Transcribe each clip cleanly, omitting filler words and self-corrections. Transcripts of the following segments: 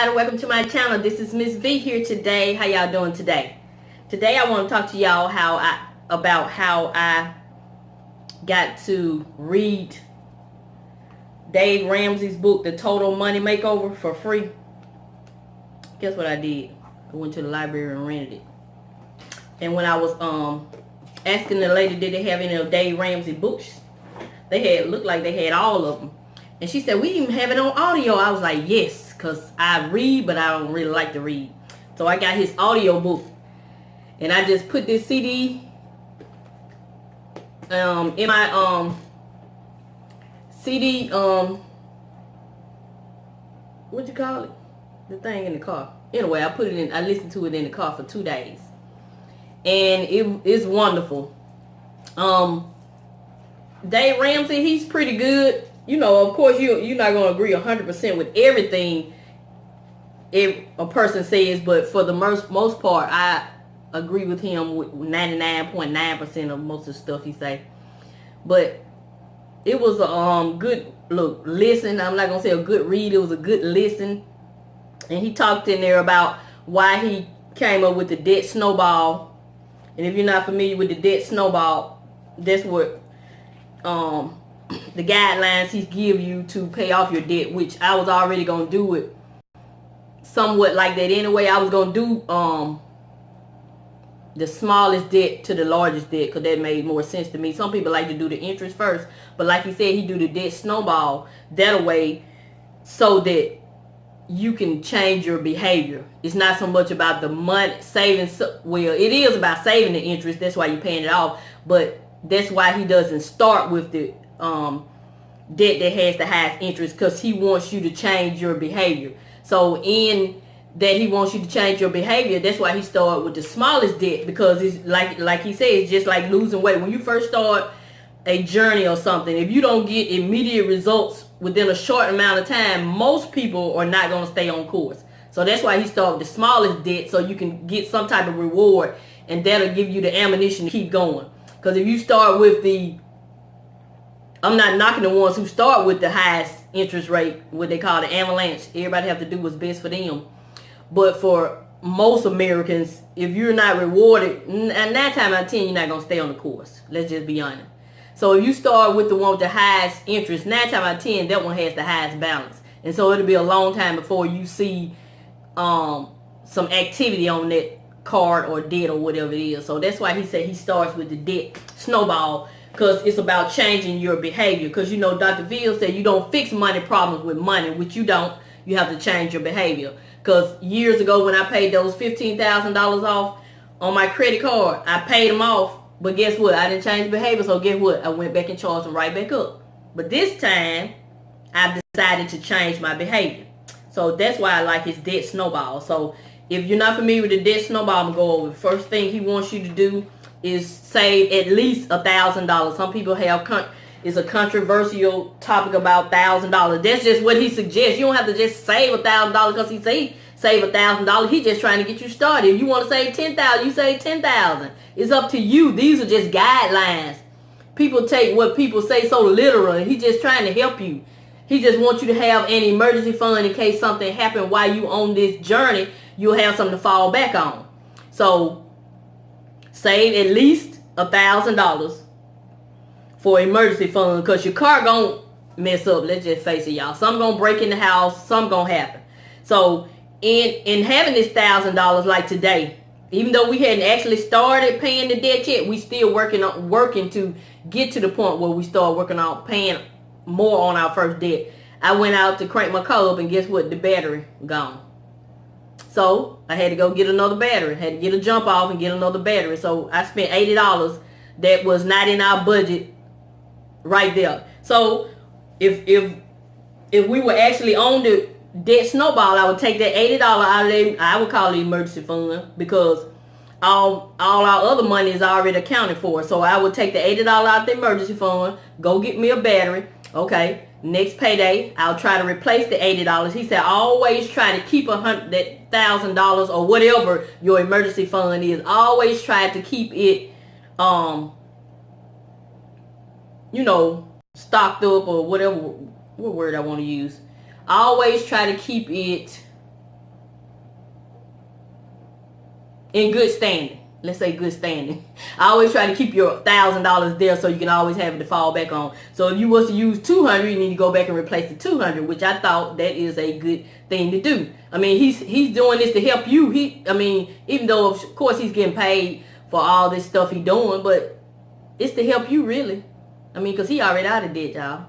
everybody, welcome to my channel. This is Miss V here today. How y'all doing today? Today I want to talk to y'all about how I got to read Dave Ramsey's book, The Total Money Makeover, for free. Guess what I did? I went to the library and rented it. And when I was asking the lady, did they have any of Dave Ramsey books, looked like they had all of them. And she said, we even have it on audio. I was like, yes, because I read, but I don't really like to read. So I got his audio book. And I just put this CD in my CD, what you call it? The thing in the car. Anyway, I listened to it in the car for 2 days. And it's wonderful. Dave Ramsey, he's pretty good. You know, of course, you're not going to agree 100% with everything a person says, but for the most part, I agree with him with 99.9% of most of the stuff he say. But it was a good listen. I'm not going to say a good read. It was a good listen. And he talked in there about why he came up with the debt snowball. And if you're not familiar with the debt snowball, that's what the guidelines he give you to pay off your debt, which I was already going to do it somewhat like that anyway. I was going to do the smallest debt to the largest debt because that made more sense to me. Some people like to do the interest first, but like he said, he do the debt snowball that way so that you can change your behavior. It's not so much about the money saving. Well, it is about saving the interest. That's why you're paying it off. But that's why he doesn't start with the debt that has the highest interest, because he wants you to change your behavior. So in that he wants you to change your behavior, that's why he started with the smallest debt, because it's like he said, it's just like losing weight. When you first start a journey or something, if you don't get immediate results within a short amount of time, most people are not going to stay on course. So that's why he started with the smallest debt, so you can get some type of reward, and that'll give you the ammunition to keep going. Because if you start with I'm not knocking the ones who start with the highest interest rate, what they call the avalanche. Everybody have to do what's best for them. But for most Americans, if you're not rewarded, 9 times out of 10, you're not going to stay on the course. Let's just be honest. So if you start with the one with the highest interest, 9 times out of 10, that one has the highest balance. And so it'll be a long time before you see some activity on that card or debt or whatever it is. So that's why he said he starts with the debt snowball, because it's about changing your behavior. Because you know, Dr. Phil said you don't fix money problems with money, which you don't. You have to change your behavior. Because years ago when I paid those $15,000 off on my credit card, I paid them off. But guess what? I didn't change behavior. So guess what? I went back and charged them right back up. But this time, I've decided to change my behavior. So that's why I like his debt snowball. So if you're not familiar with the debt snowball, I'm going to go over. The first thing he wants you to do is save at least $1,000. Some people have it's a controversial topic about $1,000. That's just what he suggests. You don't have to just save $1,000 because he say save $1,000. He's just trying to get you started. If you want to save $10,000, you save $10,000. It's up to you. These are just guidelines. People take what people say so literal, and he's just trying to help you. He just wants you to have an emergency fund in case something happened while you on this journey. You'll have something to fall back on. So save at least $1,000 for emergency fund, because your car gonna mess up. Let's just face it, y'all. Some gonna break in the house. Some gonna happen. So in having this $1,000 like today, even though we hadn't actually started paying the debt yet, we still working to get to the point where we start working on paying more on our first debt. I went out to crank my car up, and guess what? The battery gone. So I had to go get another battery. Had to get a jump off and get another battery. So I spent $80 that was not in our budget right there. So if we were actually on the debt snowball, I would take that $80 out of there. I would call it emergency fund, because all our other money is already accounted for. So I would take the $80 out the emergency fund, go get me a battery. Okay, next payday, I'll try to replace the $80. He said always try to keep that $1,000 or whatever your emergency fund is. Always try to keep it stocked up, or whatever, what word I want to use. I always try to keep it in good standing. Let's say good standing. I always try to keep your $1,000 there so you can always have it to fall back on. So if you was to use 200, you need to go back and replace the 200, which I thought that is a good thing to do. I mean, he's doing this to help you. Even though of course he's getting paid for all this stuff he's doing, but it's to help you really. I mean, because he already out of debt, y'all.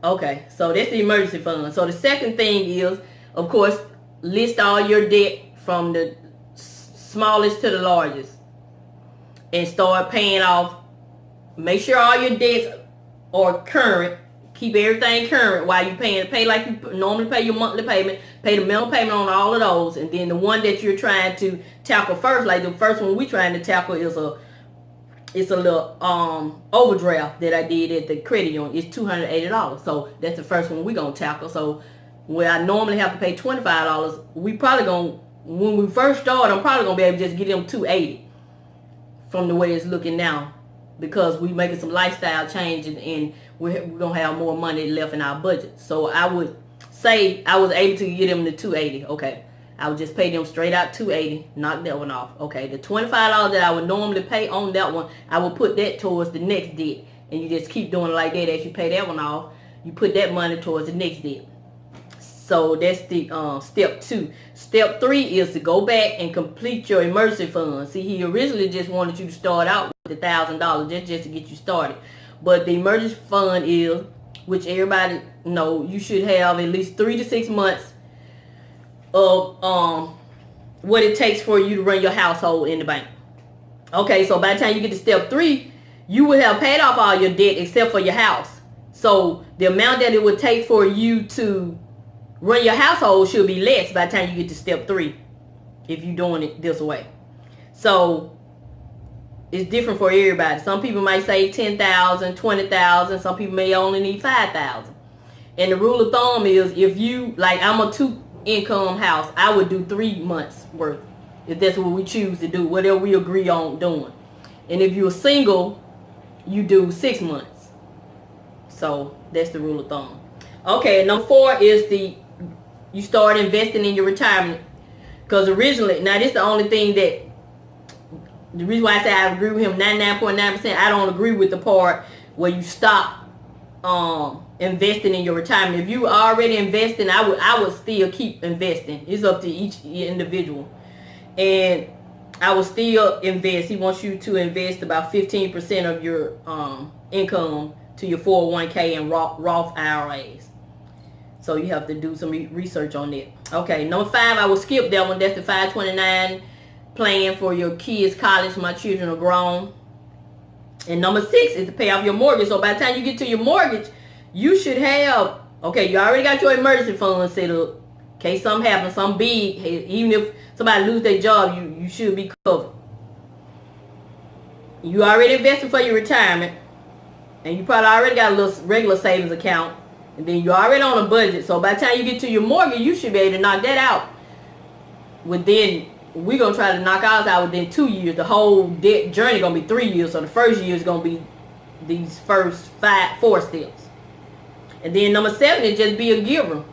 Okay, so that's the emergency fund. So the second thing is, of course, list all your debt from the smallest to the largest and start paying off. Make sure all your debts are current. Keep everything current while you pay like you normally pay your monthly payment. Pay the minimum payment on all of those, and then the one that you're trying to tackle first, like the first one we're trying to tackle is it's a little overdraft that I did at the credit union. It's $280. So that's the first one we're gonna tackle. So where I normally have to pay $25, we probably gonna, when we first start, I'm probably gonna be able to just get them $280 from the way it's looking now, because we making some lifestyle changes and we're gonna have more money left in our budget. So I would say I was able to get them the $280. Okay, I would just pay them straight out $280, knock that one off. Okay, the $25 that I would normally pay on that one, I will put that towards the next debt, and you just keep doing it like that. As you pay that one off, you put that money towards the next debt. So that's the step 2. Step 3 is to go back and complete your emergency fund. See, he originally just wanted you to start out with the $1,000 just to get you started. But the emergency fund is, which everybody know, you should have at least 3 to 6 months of what it takes for you to run your household in the bank. Okay, so by the time you get to step 3, you will have paid off all your debt except for your house. So the amount that it would take for you to run your household should be less by the time you get to step 3, if you're doing it this way. So it's different for everybody. Some people might say 10,000, 20,000. Some people may only need 5,000. And the rule of thumb is, if you, like, I'm a 2-income house, I would do 3 months worth, if that's what we choose to do, whatever we agree on doing. And if you're single, you do 6 months. So that's the rule of thumb. Okay, number 4 is you start investing in your retirement. Because originally, now this is the only thing that, the reason why I say I agree with him 99.9%, I don't agree with the part where you stop investing in your retirement. If you already investing, I would still keep investing. It's up to each individual. And I would still invest. He wants you to invest about 15% of your income to your 401k and Roth IRAs. So you have to do some research on that. Okay, number 5, I will skip that one. That's the 529 plan for your kids' college. My children are grown. And number 6 is to pay off your mortgage. So by the time you get to your mortgage, you should have, okay, you already got your emergency fund set up. In case something happens, something big, even if somebody lose their job, you should be covered. You already invested for your retirement. And you probably already got a little regular savings account. And then you're already on a budget. So by the time you get to your mortgage, you should be able to knock that out. Within, we're going to try to knock ours out within 2 years. The whole debt journey going to be 3 years. So the first year is going to be these first 4 steps. And then number 7 is just be a giver.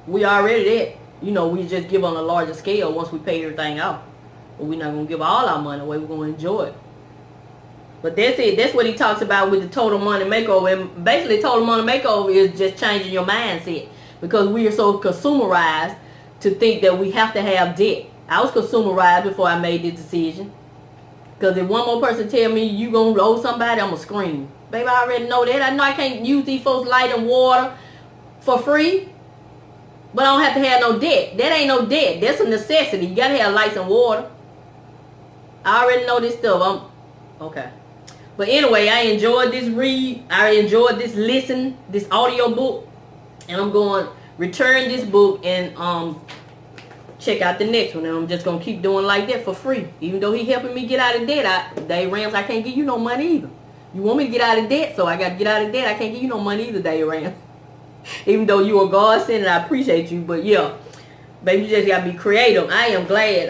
We already there. You know, we just give on a larger scale once we pay everything off. But we're not going to give all our money away. We're going to enjoy it. But that's it. That's what he talks about with the total money makeover. And basically, total money makeover is just changing your mindset. Because we are so consumerized to think that we have to have debt. I was consumerized before I made this decision. Because if one more person tell me you going to owe somebody, I'm going to scream. Baby, I already know that. I know I can't use these folks' light and water for free. But I don't have to have no debt. That ain't no debt. That's a necessity. You got to have lights and water. I already know this stuff. Okay. But anyway, I enjoyed this read. I enjoyed this listen, this audio book. And I'm going to return this book and check out the next one. And I'm just going to keep doing like that for free. Even though he helping me get out of debt. Dave Rams, I can't give you no money either. You want me to get out of debt, so I got to get out of debt. I can't give you no money either, Dave Rams. Even though you are godsend and I appreciate you. But yeah, baby, you just got to be creative. I am glad.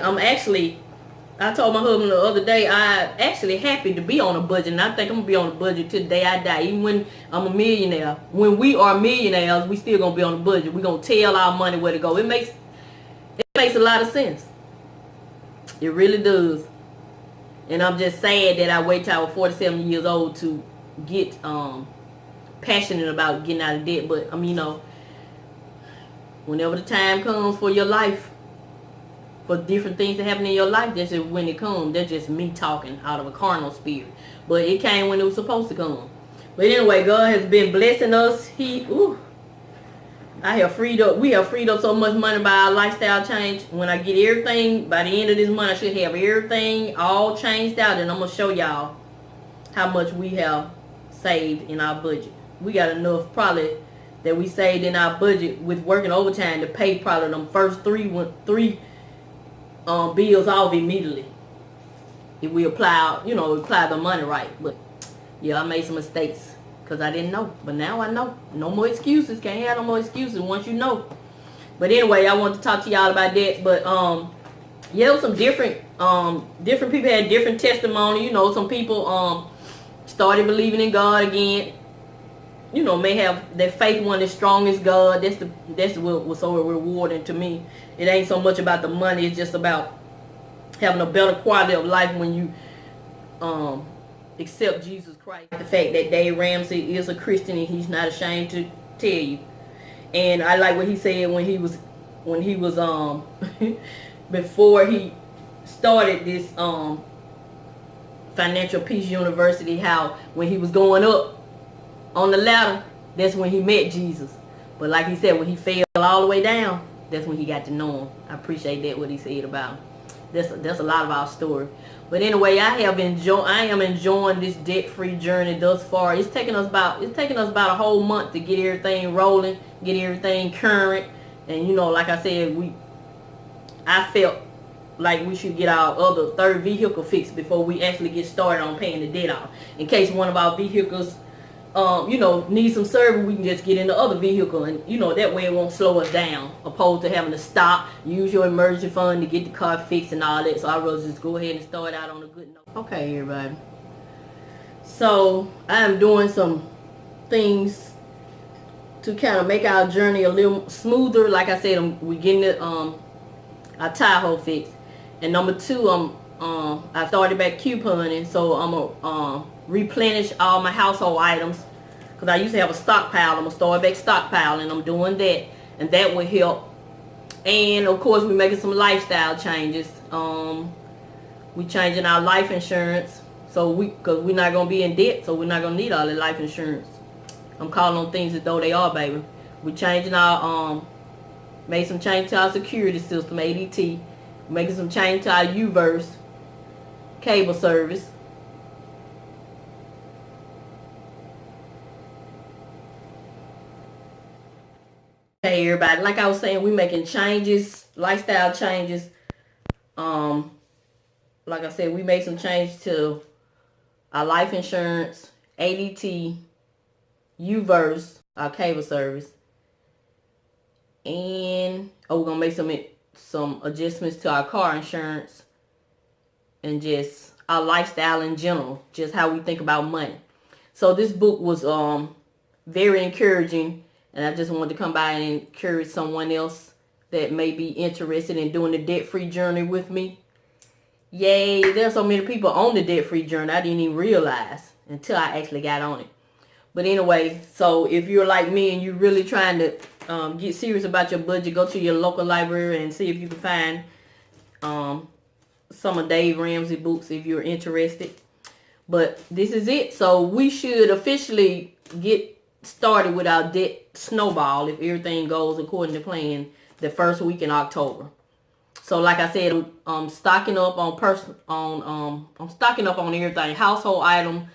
I told my husband the other day, I'm actually happy to be on a budget. And I think I'm going to be on a budget till the day I die. Even when I'm a millionaire. When we are millionaires, we still going to be on a budget. We're going to tell our money where to go. It makes a lot of sense. It really does. And I'm just sad that I wait till I was 47 years old to get passionate about getting out of debt. But whenever the time comes for your life, for different things to happen in your life, that's just when it comes. That's just me talking out of a carnal spirit. But it came when it was supposed to come. But anyway, God has been blessing us. We have freed up so much money by our lifestyle change. When I get everything, by the end of this month, I should have everything all changed out. And I'm going to show y'all how much we have saved in our budget. We got enough probably that we saved in our budget with working overtime to pay probably them first three bills off immediately. If we apply the money right. But yeah, I made some mistakes. Because I didn't know. But now I know. No more excuses. Can't have no more excuses once you know. But anyway, I want to talk to y'all about that. But yeah, it was some different people had different testimony. Some people started believing in God again. May have their faith wasn't as strong as God. That's what was so rewarding to me. It ain't so much about the money. It's just about having a better quality of life when you accept Jesus Christ. The fact that Dave Ramsey is a Christian and he's not ashamed to tell you. And I like what he said when he was before he started this Financial Peace University, how when he was going up on the ladder, that's when he met Jesus. But like he said, when he fell all the way down, that's when he got to know him. I appreciate that, what he said about him. That's a lot of our story. But anyway, I am enjoying this debt-free journey thus far. It's taking us about a whole month to get everything rolling, get everything current. And like I said, I felt like we should get our third vehicle fixed before we actually get started on paying the debt off. In case one of our vehicles needs some service, we can just get in the other vehicle, and that way it won't slow us down, opposed to having to stop, use your emergency fund to get the car fixed and all that. So I'd rather just go ahead and start out on a good note. Okay, everybody. So I am doing some things to kind of make our journey a little smoother. Like I said, we're getting it our Tahoe fixed, and number two, I started back couponing, so I'm gonna replenish all my household items, because I used to have a stockpile. I'm gonna start back stockpiling. I'm doing that, and that will help. And of course, we're making some lifestyle changes. We changing our life insurance, because we're not gonna be in debt, so we're not gonna need all the life insurance. I'm calling on things as though they are, baby. We're changing our made some change to our security system, ADT. Making some change to our UVerse cable service. Hey everybody, like I was saying, we making changes, lifestyle changes. Like I said, we made some changes to our life insurance, ADT, UVerse, our cable service, and we're gonna make some adjustments to our car insurance, and just our lifestyle in general, just how we think about money. So this book was very encouraging, and I just wanted to come by and encourage someone else that may be interested in doing the debt-free journey with me. Yay, there's so many people on the debt-free journey I didn't even realize until I actually got on it. But anyway, so if you're like me and you're really trying to get serious about your budget, go to your local library and see if you can find some of Dave Ramsey books if you're interested. But this is it. So we should officially get started with our debt snowball if everything goes according to plan the first week in October. So like I said, I'm stocking up on I'm stocking up on everything, household item,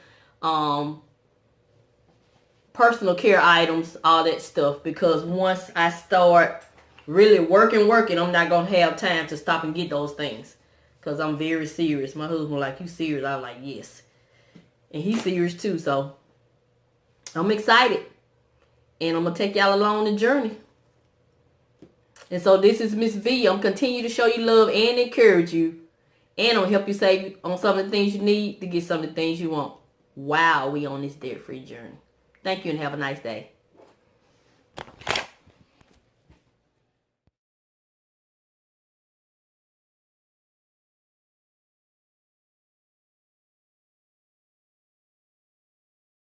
personal care items, all that stuff, because once I start really working, I'm not gonna have time to stop and get those things, because I'm very serious. My husband was like, "You serious?" I was like, "Yes," and he's serious too. So I'm excited, and I'm gonna take y'all along the journey. And so this is Miss V. I'm continue to show you love and encourage you, and I'm help you save on some of the things you need to get some of the things you want while we on this debt-free journey. Thank you and have a nice day.